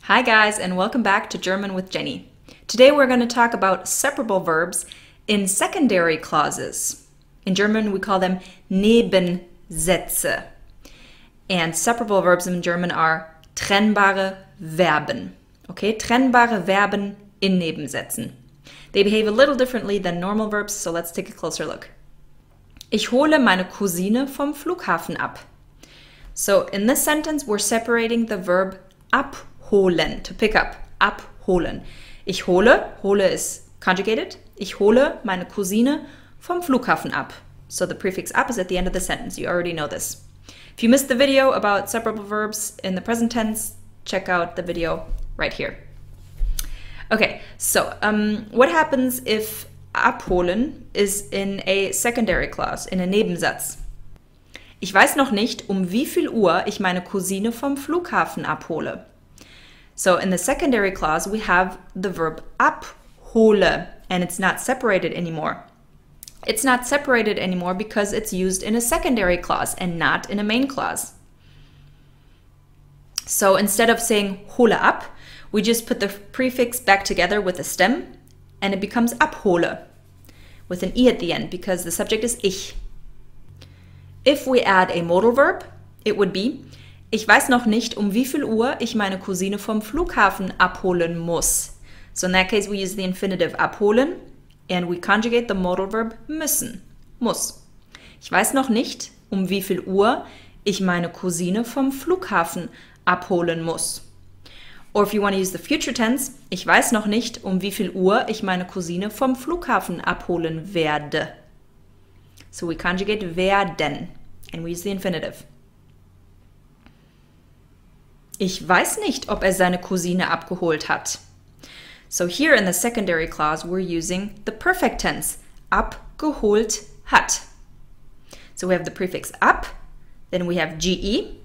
Hi guys, and welcome back to German with Jenny. Today we're going to talk about separable verbs in secondary clauses. In German we call them Nebensätze. And separable verbs in German are trennbare Verben. Okay, trennbare Verben in Nebensätzen. They behave a little differently than normal verbs, so let's take a closer look. Ich hole meine Cousine vom Flughafen ab. So in this sentence we're separating the verb abholen, to pick up, abholen. Ich hole is conjugated. Ich hole meine Cousine vom Flughafen ab. So the prefix ab is at the end of the sentence. You already know this. If you missed the video about separable verbs in the present tense, check out the video right here. Okay, so what happens if abholen is in a secondary clause, in a Nebensatz? Ich weiß noch nicht, wie viel Uhr ich meine Cousine vom Flughafen abhole. So in the secondary clause, we have the verb abhole, and it's not separated anymore. It's not separated anymore because it's used in a secondary clause and not in a main clause. So instead of saying hole ab, we just put the prefix back together with a stem, and it becomes abhole, with an I at the end, because the subject is ich. If we add a modal verb, it would be ich weiß noch nicht, wie viel Uhr ich meine Cousine vom Flughafen abholen muss. So in that case, we use the infinitive abholen and we conjugate the modal verb müssen, muss. Ich weiß noch nicht, wie viel Uhr ich meine Cousine vom Flughafen abholen muss. Or if you want to use the future tense, ich weiß noch nicht, wie viel Uhr ich meine Cousine vom Flughafen abholen werde. So we conjugate werden and we use the infinitive. Ich weiß nicht, ob seine Cousine abgeholt hat. So here in the secondary clause, we're using the perfect tense, abgeholt hat. So we have the prefix ab, then we have ge,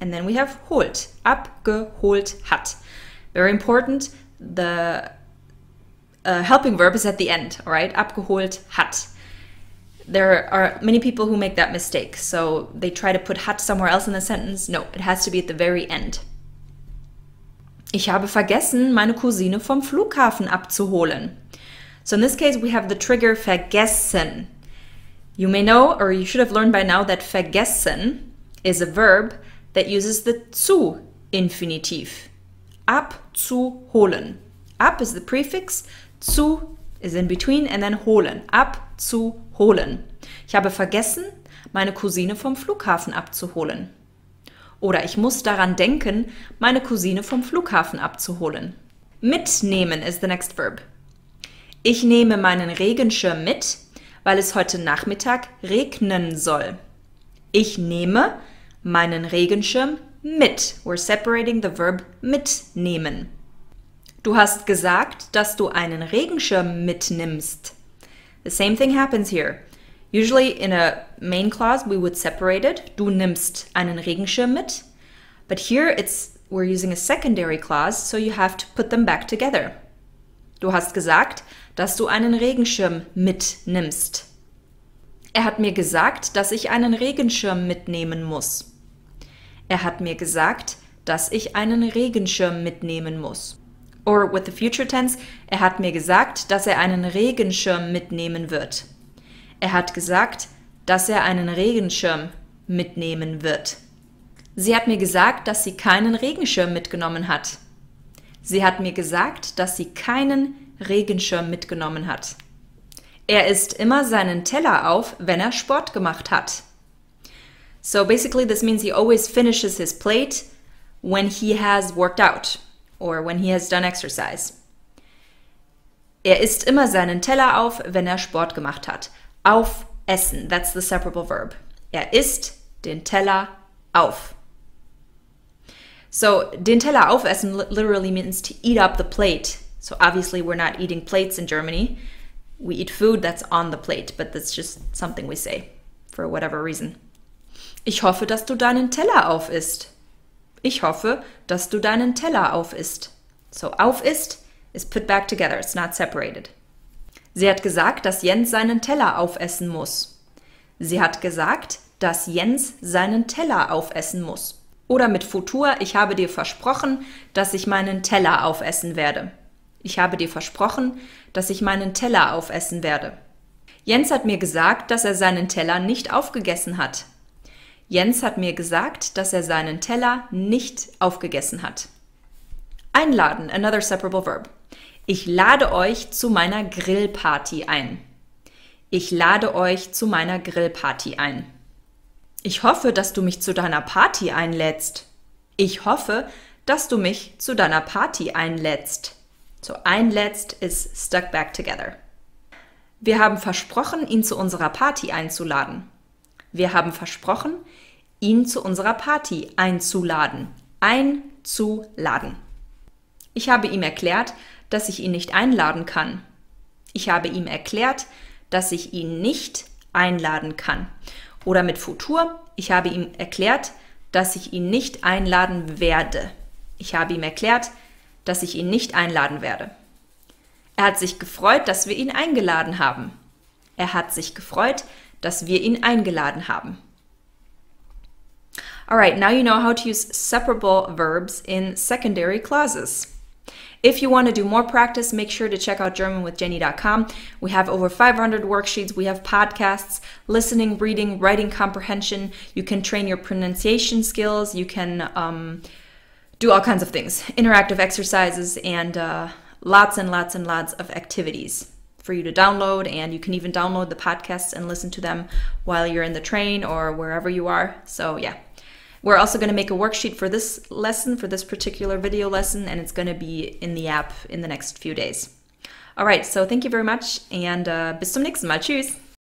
and then we have holt, abgeholt hat. Very important, the helping verb is at the end, all right, abgeholt hat. There are many people who make that mistake, so they try to put hat somewhere else in the sentence. No, it has to be at the very end. Ich habe vergessen, meine Cousine vom Flughafen abzuholen. So in this case, we have the trigger vergessen. You may know, or you should have learned by now, that vergessen is a verb that uses the zu infinitiv. Abzuholen. Ab is the prefix, zu is in between, and then holen. Abzuholen. Ich habe vergessen, meine Cousine vom Flughafen abzuholen. Oder ich muss daran denken, meine Cousine vom Flughafen abzuholen. Mitnehmen is the next verb. Ich nehme meinen Regenschirm mit, weil es heute Nachmittag regnen soll. Ich nehme meinen Regenschirm mit. We're separating the verb mitnehmen. Du hast gesagt, dass du einen Regenschirm mitnimmst. The same thing happens here. Usually in a main clause we would separate it. Du nimmst einen Regenschirm mit. But here we're using a secondary clause, so you have to put them back together. Du hast gesagt, dass du einen Regenschirm mitnimmst. Er hat mir gesagt, dass ich einen Regenschirm mitnehmen muss. Er hat mir gesagt, dass ich einen Regenschirm mitnehmen muss. Or with the future tense, er hat mir gesagt, dass er einen Regenschirm mitnehmen wird. Er hat gesagt, dass er einen Regenschirm mitnehmen wird. Sie hat mir gesagt, dass sie keinen Regenschirm mitgenommen hat. Sie hat mir gesagt, dass sie keinen Regenschirm mitgenommen hat. Er isst immer seinen Teller auf, wenn er Sport gemacht hat. So basically this means he always finishes his plate when he has worked out or when he has done exercise. Er isst immer seinen Teller auf, wenn er Sport gemacht hat. Aufessen, that's the separable verb. Er isst den Teller auf. So, den Teller aufessen literally means to eat up the plate. So obviously we're not eating plates in Germany. We eat food that's on the plate, but that's just something we say for whatever reason. Ich hoffe, dass du deinen Teller aufisst. Ich hoffe, dass du deinen Teller aufisst. So aufisst is put back together, it's not separated. Sie hat gesagt, dass Jens seinen Teller aufessen muss. Sie hat gesagt, dass Jens seinen Teller aufessen muss. Oder mit Futur, ich habe dir versprochen, dass ich meinen Teller aufessen werde. Ich habe dir versprochen, dass ich meinen Teller aufessen werde. Jens hat mir gesagt, dass er seinen Teller nicht aufgegessen hat. Jens hat mir gesagt, dass er seinen Teller nicht aufgegessen hat. Einladen, another separable verb. Ich lade euch zu meiner Grillparty ein. Ich lade euch zu meiner Grillparty ein. Ich hoffe, dass du mich zu deiner Party einlädst. Ich hoffe, dass du mich zu deiner Party einlädst. So einlädst ist stuck back together. Wir haben versprochen, ihn zu unserer Party einzuladen. Wir haben versprochen, ihn zu unserer Party einzuladen. Einzuladen. Ich habe ihm erklärt, dass ich ihn nicht einladen kann. Ich habe ihm erklärt, dass ich ihn nicht einladen kann. Oder mit Futur, ich habe ihm erklärt, dass ich ihn nicht einladen werde. Ich habe ihm erklärt, dass ich ihn nicht einladen werde. Er hat sich gefreut, dass wir ihn eingeladen haben. Er hat sich gefreut, dass wir ihn eingeladen haben. Alright, now you know how to use separable verbs in secondary clauses. If you want to do more practice, make sure to check out GermanWithJenny.com. We have over 500 worksheets. We have podcasts, listening, reading, writing comprehension. You can train your pronunciation skills. You can do all kinds of things, interactive exercises, and lots and lots and lots of activities for you to download. And you can even download the podcasts and listen to them while you're in the train or wherever you are. So yeah. We're also going to make a worksheet for this lesson, for this particular video lesson, and it's going to be in the app in the next few days. All right, so thank you very much, and bis zum nächsten Mal. Tschüss!